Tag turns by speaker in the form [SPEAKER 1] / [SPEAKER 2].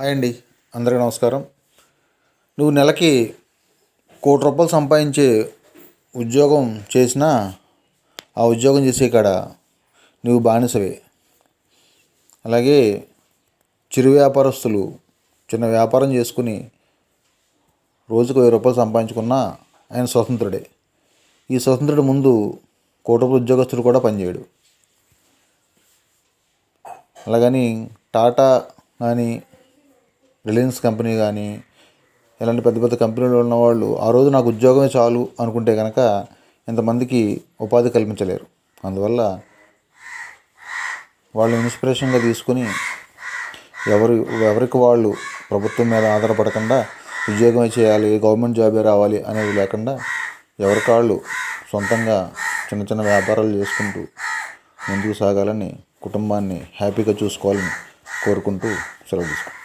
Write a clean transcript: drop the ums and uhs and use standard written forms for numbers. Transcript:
[SPEAKER 1] Hi అండి, అందరికీ నమస్కారం. నువ్వు నెలకి ₹1,00,00,000 సంపాదించే ఉద్యోగం చేసినా ఆ ఉద్యోగం చేసే కాడ నువ్వు బానిసవే. అలాగే చిరు వ్యాపారస్తులు చిన్న వ్యాపారం చేసుకుని రోజుకు ₹1000 సంపాదించుకున్నా ఆయన స్వతంత్రుడే. ఈ స్వతంత్రుడి ముందు కోటి ఉద్యోగస్తుడు కూడా పనిచేయడు. అలాగని టాటా కానీ రిలయన్స్ కంపెనీ కానీ ఇలాంటి పెద్ద పెద్ద కంపెనీలు ఉన్నవాళ్ళు ఆ రోజు నాకు ఉద్యోగమే చాలు అనుకుంటే కనుక ఇంతమందికి ఉపాధి కల్పించలేరు. అందువల్ల వాళ్ళు ఇన్స్పిరేషన్గా తీసుకుని ఎవరికి వాళ్ళు ప్రభుత్వం మీద ఆధారపడకుండా ఉద్యోగమే చేయాలి, గవర్నమెంట్ జాబే రావాలి అనేది లేకుండా ఎవరికాళ్ళు సొంతంగా చిన్న చిన్న వ్యాపారాలు చేసుకుంటూ ముందుకు సాగాలని, కుటుంబాన్ని హ్యాపీగా చూసుకోవాలని కోరుకుంటూ సెలవు తీసుకుంటాను.